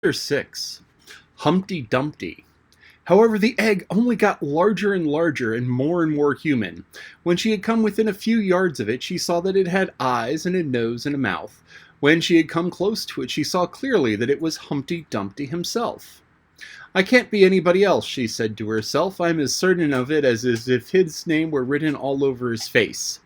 Chapter 6. Humpty Dumpty. However, the egg only got larger and larger and more human. When she had come within a few yards of it, she saw that it had eyes and a nose and a mouth. When she had come close to it, she saw clearly that it was Humpty Dumpty himself. "I can't be anybody else," she said to herself. "I'm as certain of it as if his name were written all over his face."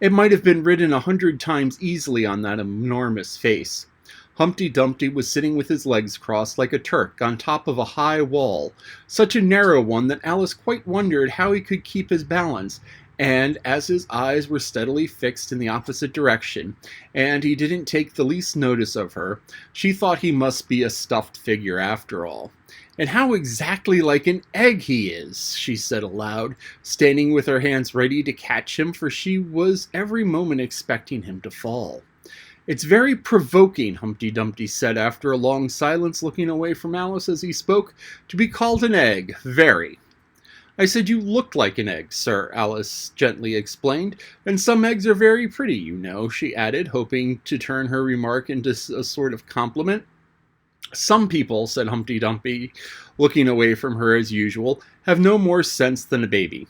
It might have been written 100 times easily on that enormous face. Humpty Dumpty was sitting with his legs crossed like a Turk on top of a high wall, such a narrow one that Alice quite wondered how he could keep his balance, and as his eyes were steadily fixed in the opposite direction, and he didn't take the least notice of her, she thought he must be a stuffed figure after all. "And how exactly like an egg he is," she said aloud, standing with her hands ready to catch him, for she was every moment expecting him to fall. "It's very provoking," Humpty Dumpty said after a long silence, looking away from Alice as he spoke, "to be called an egg, very." "I said you looked like an egg, sir," Alice gently explained, "and some eggs are very pretty, you know," she added, hoping to turn her remark into a sort of compliment. "Some people," said Humpty Dumpty, looking away from her as usual, "have no more sense than a baby."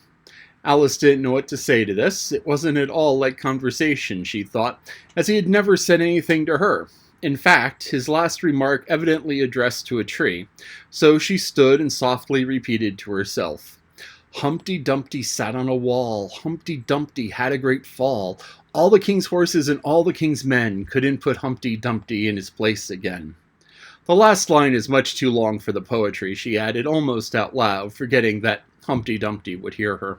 Alice didn't know what to say to this. It wasn't at all like conversation, she thought, as he had never said anything to her. In fact, his last remark evidently addressed to a tree, so she stood and softly repeated to herself, "Humpty Dumpty sat on a wall, Humpty Dumpty had a great fall. All the king's horses and all the king's men couldn't put Humpty Dumpty in his place again." The last line is much too long for the poetry, she added almost out loud, forgetting that Humpty Dumpty would hear her.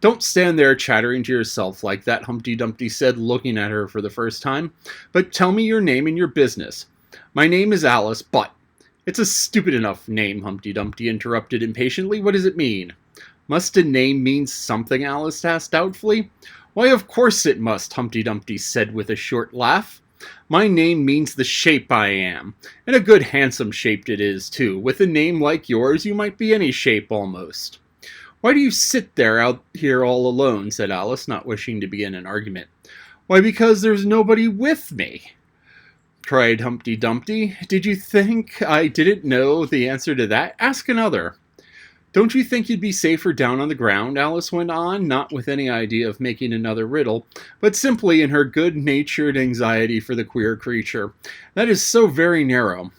"Don't stand there chattering to yourself like that," Humpty Dumpty said, looking at her for the first time, "but tell me your name and your business." "My name is Alice, but—" "It's a stupid enough name," Humpty Dumpty interrupted impatiently. "What does it mean?" "Must a name mean something?" Alice asked doubtfully. "Why, of course it must," Humpty Dumpty said with a short laugh. "My name means the shape I am, and a good handsome shape it is, too. With a name like yours, you might be any shape almost." "Why do you sit there out here all alone?" said Alice, not wishing to begin an argument. "Why, because there's nobody with me," cried Humpty Dumpty. "Did you think I didn't know the answer to that? Ask another." "Don't you think you'd be safer down on the ground?" Alice went on, not with any idea of making another riddle, but simply in her good-natured anxiety for the queer creature. "That is so very narrow."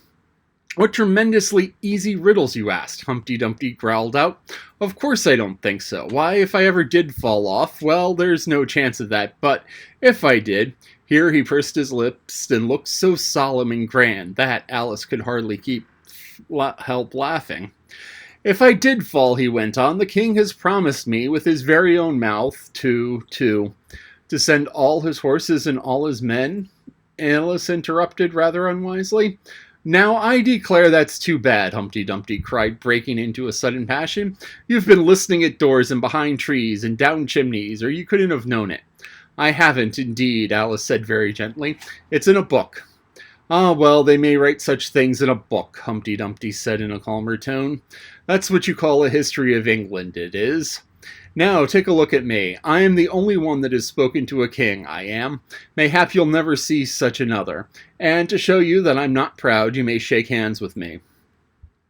"What tremendously easy riddles you asked," Humpty Dumpty growled out. "Of course I don't think so. Why, if I ever did fall off, well, there's no chance of that, but if I did—" Here he pursed his lips and looked so solemn and grand that Alice could hardly help laughing. "If I did fall," he went on, "the king has promised me with his very own mouth to send all his horses and all his men," Alice interrupted rather unwisely. "Now, I declare that's too bad," Humpty Dumpty cried, breaking into a sudden passion. "You've been listening at doors and behind trees and down chimneys, or you couldn't have known it." "I haven't, indeed," Alice said very gently. "It's in a book." "Ah, well, they may write such things in a book," Humpty Dumpty said in a calmer tone. "That's what you call a history of England, it is. Now, take a look at me. I am the only one that has spoken to a king, I am. Mayhap you'll never see such another. And to show you that I'm not proud, you may shake hands with me."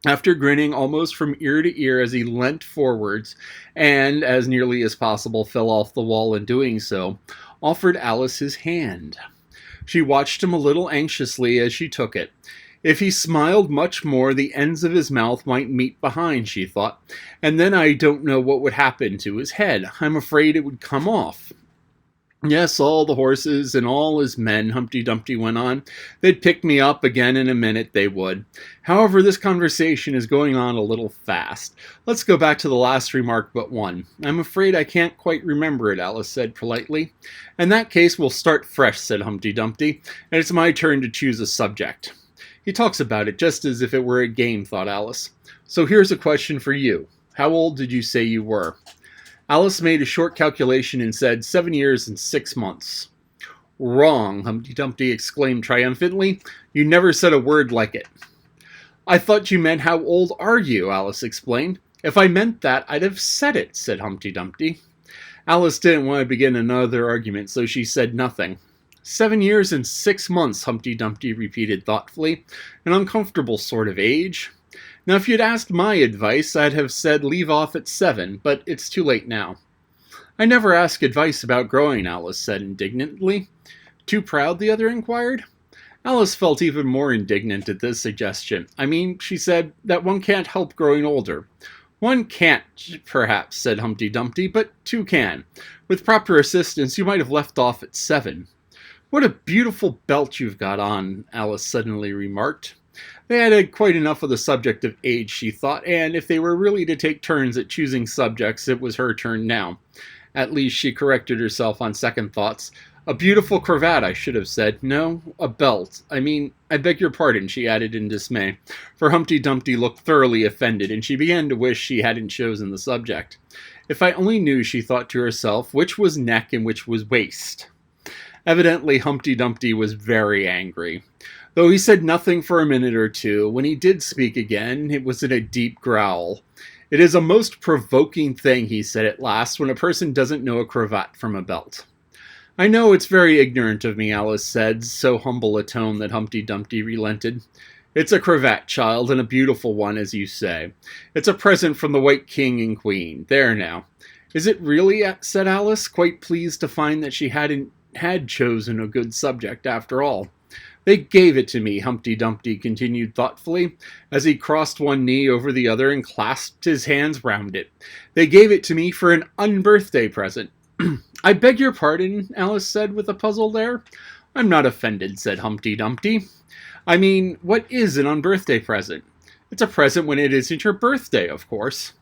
After grinning almost from ear to ear as he leant forwards, and, as nearly as possible, fell off the wall in doing so, offered Alice his hand. She watched him a little anxiously as she took it. If he smiled much more, the ends of his mouth might meet behind, she thought, and then I don't know what would happen to his head. I'm afraid it would come off. "Yes, all the horses and all his men," Humpty Dumpty went on. "They'd pick me up again in a minute, they would. However, this conversation is going on a little fast. Let's go back to the last remark but one." "I'm afraid I can't quite remember it," Alice said politely. "In that case, we'll start fresh," said Humpty Dumpty, "and it's my turn to choose a subject." He talks about it just as if it were a game, thought Alice. "So here's a question for you. How old did you say you were?" Alice made a short calculation and said 7 years and 6 months. "Wrong," Humpty Dumpty exclaimed triumphantly. "You never said a word like it." "I thought you meant how old are you?" Alice explained. "If I meant that, I'd have said it," said Humpty Dumpty. Alice didn't want to begin another argument, so she said nothing. 7 years and 6 months, Humpty Dumpty repeated thoughtfully. An uncomfortable sort of age. Now, if you'd asked my advice, I'd have said leave off at 7, but it's too late now. I never ask advice about growing, Alice said indignantly. Too proud, the other inquired. Alice felt even more indignant at this suggestion. I mean, she said, that one can't help growing older. One can't, perhaps, said Humpty Dumpty, but two can. With proper assistance, you might have left off at 7. What a beautiful belt you've got on, Alice suddenly remarked. They had had quite enough of the subject of age, she thought, and if they were really to take turns at choosing subjects, it was her turn now. At least, she corrected herself on second thoughts. A beautiful cravat, I should have said. No, a belt. I beg your pardon, she added in dismay, for Humpty Dumpty looked thoroughly offended, and she began to wish she hadn't chosen the subject. If I only knew, she thought to herself, which was neck and which was waist. Evidently, Humpty Dumpty was very angry. Though he said nothing for a minute or two, when he did speak again, it was in a deep growl. It is a most provoking thing, he said at last, when a person doesn't know a cravat from a belt. I know it's very ignorant of me, Alice said, so humble a tone that Humpty Dumpty relented. It's a cravat, child, and a beautiful one, as you say. It's a present from the White King and Queen. There now. Is it really? Said Alice, quite pleased to find that she had chosen a good subject after all. They gave it to me, Humpty Dumpty continued thoughtfully, as he crossed one knee over the other and clasped his hands round it. They gave it to me for an unbirthday present. I beg your pardon, Alice said with a puzzled air. I'm not offended, said Humpty Dumpty. I mean, what is an unbirthday present? It's a present when it isn't your birthday, of course.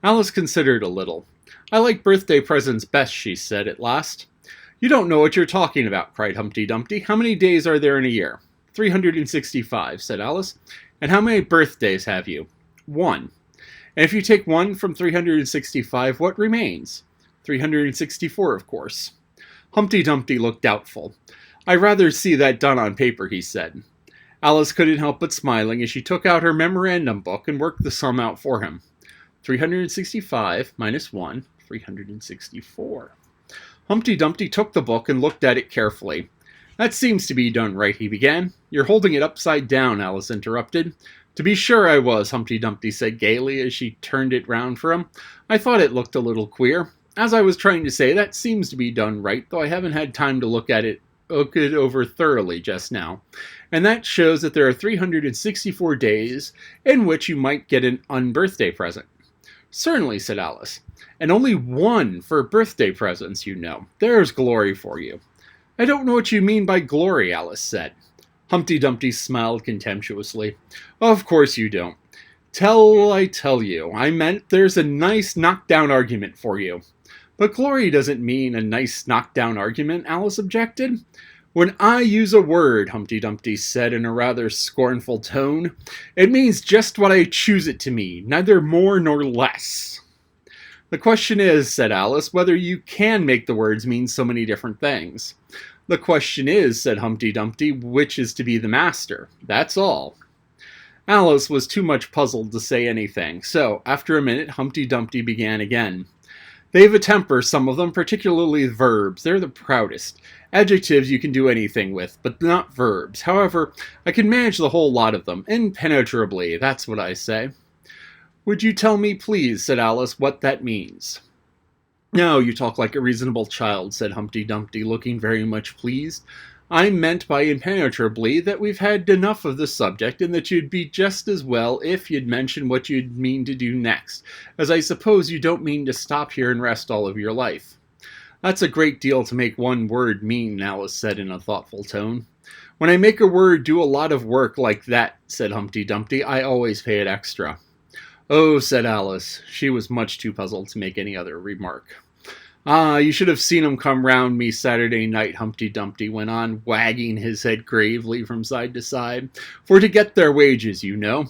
Alice considered a little. I like birthday presents best, she said at last. You don't know what you're talking about, cried Humpty Dumpty. How many days are there in a year? 365, said Alice. And how many birthdays have you? 1. And if you take 1 from 365, what remains? 364, of course. Humpty Dumpty looked doubtful. I'd rather see that done on paper, he said. Alice couldn't help but smiling as she took out her memorandum book and worked the sum out for him. 365 minus 1, 364. Humpty Dumpty took the book and looked at it carefully. That seems to be done right, he began. You're holding it upside down, Alice interrupted. To be sure I was, Humpty Dumpty said gaily as she turned it round for him. I thought it looked a little queer. As I was trying to say, that seems to be done right, though I haven't had time to look it over thoroughly just now. And that shows that there are 364 days in which you might get an unbirthday present. Certainly, said Alice. And only 1 for birthday presents, you know. There's glory for you. I don't know what you mean by glory, Alice said. Humpty Dumpty smiled contemptuously. Of course you don't. I tell you, I meant there's a nice knockdown argument for you. But glory doesn't mean a nice knockdown argument, Alice objected. When I use a word, Humpty Dumpty said in a rather scornful tone, it means just what I choose it to mean, neither more nor less. The question is, said Alice, whether you can make the words mean so many different things. The question is, said Humpty Dumpty, which is to be the master. That's all. Alice was too much puzzled to say anything, so, after a minute, Humpty Dumpty began again. They've a temper, some of them, particularly verbs. They're the proudest. Adjectives you can do anything with, but not verbs. However, I can manage the whole lot of them, impenetrably, that's what I say. Would you tell me, please, said Alice, what that means? Now you talk like a reasonable child, said Humpty Dumpty, looking very much pleased. I meant by impenetrably that we've had enough of the subject and that you'd be just as well if you'd mention what you'd mean to do next, as I suppose you don't mean to stop here and rest all of your life. That's a great deal to make one word mean, Alice said in a thoughtful tone. When I make a word do a lot of work like that, said Humpty Dumpty, I always pay it extra. Oh, said Alice. She was much too puzzled to make any other remark. Ah, you should have seen 'em come round me Saturday night, Humpty Dumpty went on, wagging his head gravely from side to side, for to get their wages, you know.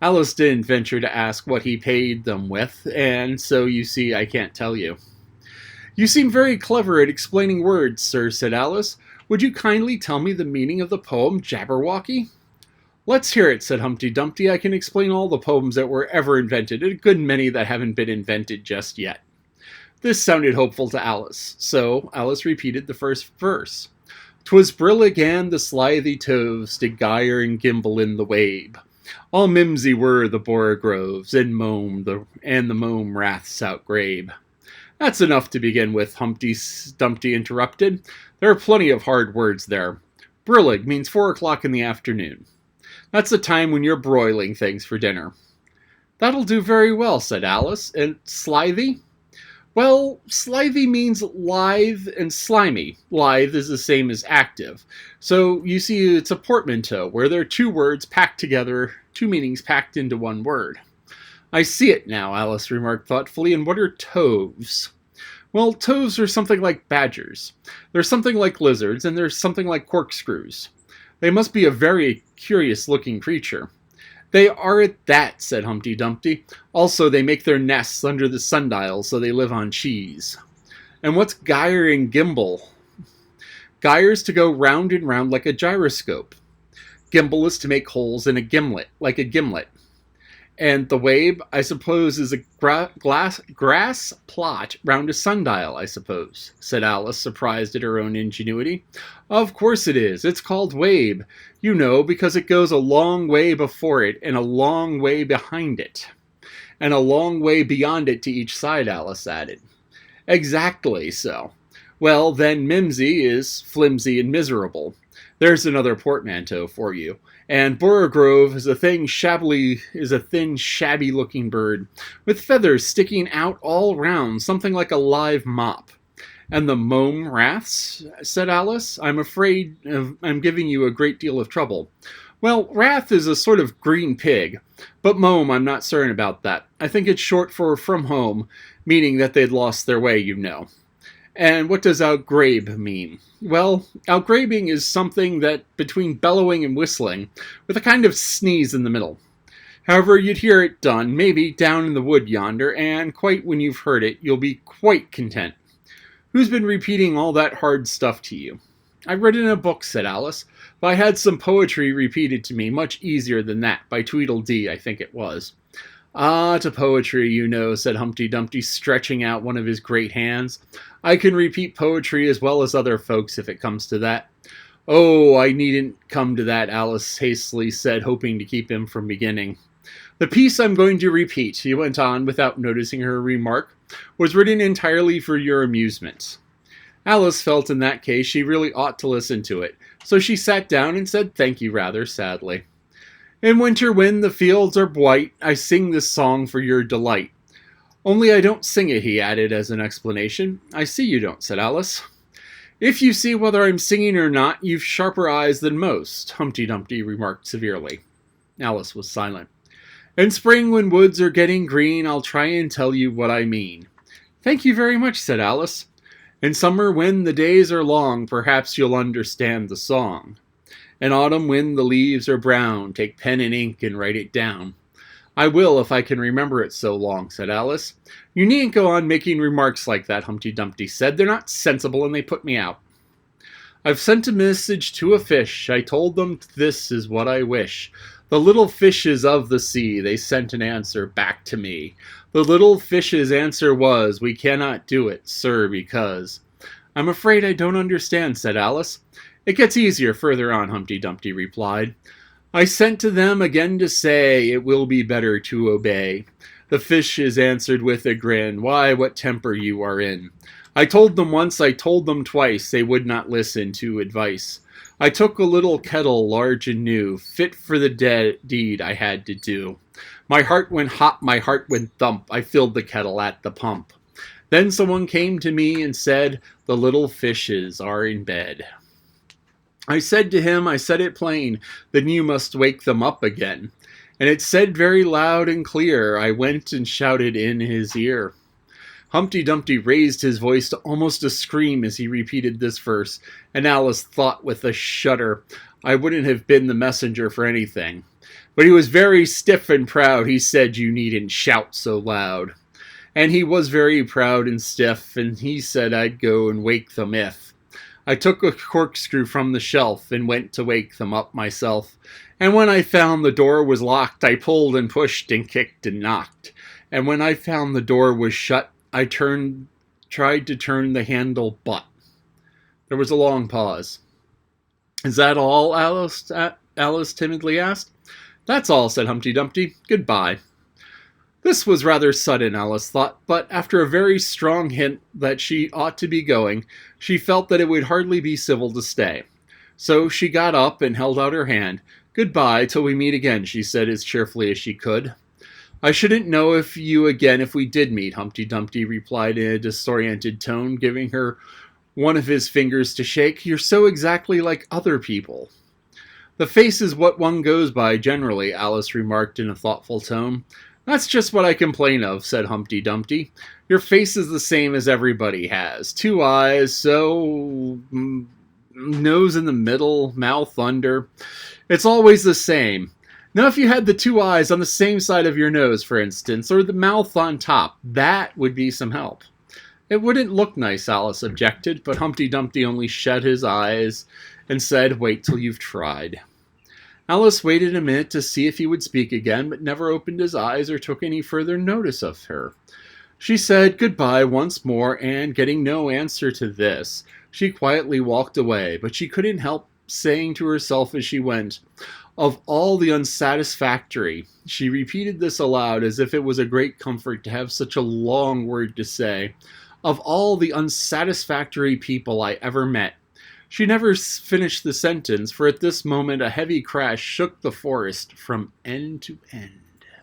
Alice didn't venture to ask what he paid them with, and so, you see, I can't tell you. You seem very clever at explaining words, sir, said Alice. Would you kindly tell me the meaning of the poem Jabberwocky? Let's hear it, said Humpty Dumpty. I can explain all the poems that were ever invented, and a good many that haven't been invented just yet. This sounded hopeful to Alice, so Alice repeated the first verse. 'Twas brillig and the slithy toves did gyre and gimble in the wabe. All mimsy were the borogoves, and the mome raths outgrabe. That's enough to begin with, Humpty Dumpty interrupted. There are plenty of hard words there. Brillig means 4 o'clock in the afternoon. That's the time when you're broiling things for dinner. That'll do very well, said Alice. And slithy? Well, slithy means lithe and slimy. Lithe is the same as active. So you see, it's a portmanteau where there are 2 words packed together, 2 meanings packed into 1 word. I see it now, Alice remarked thoughtfully. And what are toves? Well, toves are something like badgers. They're something like lizards, and there's something like corkscrews. They must be a very curious-looking creature. They are at that, said Humpty Dumpty. Also, they make their nests under the sundial, so they live on cheese. And what's gyre and gimble? Gyre's to go round and round like a gyroscope. Gimble is to make holes in a gimlet, like a gimlet. And the wabe, I suppose, is a grass plot round a sundial, I suppose, said Alice, surprised at her own ingenuity. Of course it is. It's called wabe, you know, because it goes a long way before it and a long way behind it. And a long way beyond it to each side, Alice added. Exactly so. Well, then mimsy is flimsy and miserable. There's another portmanteau for you. And borogrove is a thin, shabby-looking bird, with feathers sticking out all round, something like a live mop. And the mome raths, said Alice. I'm afraid I'm giving you a great deal of trouble. Well, rath is a sort of green pig, but mome, I'm not certain about that. I think it's short for from home, meaning that they'd lost their way, you know. And what does outgrabe mean? Well, outgrabing is something that between bellowing and whistling, with a kind of sneeze in the middle. However, you'd hear it done, maybe down in the wood yonder, and quite when you've heard it, you'll be quite content. Who's been repeating all that hard stuff to you? I read it in a book, said Alice, but I had some poetry repeated to me, much easier than that, by Tweedledee, I think it was. Ah, to poetry, you know, said Humpty Dumpty, stretching out one of his great hands. I can repeat poetry as well as other folks if it comes to that. Oh, I needn't come to that, Alice hastily said, hoping to keep him from beginning. The piece I'm going to repeat, he went on without noticing her remark, was written entirely for your amusement. Alice felt in that case she really ought to listen to it, so she sat down and said thank you rather sadly. In winter when the fields are white, I sing this song for your delight. Only I don't sing it, he added as an explanation. I see you don't, said Alice. If you see whether I'm singing or not, you've sharper eyes than most, Humpty Dumpty remarked severely. Alice was silent. In spring when woods are getting green, I'll try and tell you what I mean. Thank you very much, said Alice. In summer when the days are long, perhaps you'll understand the song. In autumn when the leaves are brown, take pen and ink and write it down. I will if I can remember it so long, said Alice. You needn't go on making remarks like that, Humpty Dumpty said. They're not sensible and they put me out. I've sent a message to a fish. I told them this is what I wish. The little fishes of the sea, they sent an answer back to me. The little fish's answer was, we cannot do it, sir, because... I'm afraid I don't understand, said Alice. It gets easier further on, Humpty Dumpty replied. I sent to them again to say, it will be better to obey. The fishes answered with a grin, why, what temper you are in. I told them once, I told them twice, they would not listen to advice. I took a little kettle, large and new, fit for the deed I had to do. My heart went hop, my heart went thump, I filled the kettle at the pump. Then someone came to me and said, the little fishes are in bed. I said to him, I said it plain, then you must wake them up again. And it said very loud and clear, I went and shouted in his ear. Humpty Dumpty raised his voice to almost a scream as he repeated this verse, and Alice thought with a shudder, I wouldn't have been the messenger for anything. But he was very stiff and proud, he said you needn't shout so loud. And he was very proud and stiff, and he said I'd go and wake them if. I took a corkscrew from the shelf and went to wake them up myself. And when I found the door was locked, I pulled and pushed and kicked and knocked. And when I found the door was shut, I tried to turn the handle but. There was a long pause. Is that all? Alice timidly asked. That's all, said Humpty Dumpty. Goodbye. This was rather sudden, Alice thought, but after a very strong hint that she ought to be going, she felt that it would hardly be civil to stay. So she got up and held out her hand. Goodbye till we meet again, she said as cheerfully as she could. I shouldn't know you again if we did meet, Humpty Dumpty replied in a disoriented tone, giving her one of his fingers to shake. You're so exactly like other people. The face is what one goes by generally, Alice remarked in a thoughtful tone. That's just what I complain of, said Humpty Dumpty. Your face is the same as everybody has. 2 eyes, nose in the middle, mouth under. It's always the same. Now if you had the 2 eyes on the same side of your nose, for instance, or the mouth on top, that would be some help. It wouldn't look nice, Alice objected, but Humpty Dumpty only shut his eyes and said, wait till you've tried. Alice waited a minute to see if he would speak again, but never opened his eyes or took any further notice of her. She said goodbye once more, and getting no answer to this, she quietly walked away, but she couldn't help saying to herself as she went, of all the unsatisfactory, she repeated this aloud as if it was a great comfort to have such a long word to say, of all the unsatisfactory people I ever met. She never finished the sentence, for at this moment a heavy crash shook the forest from end to end.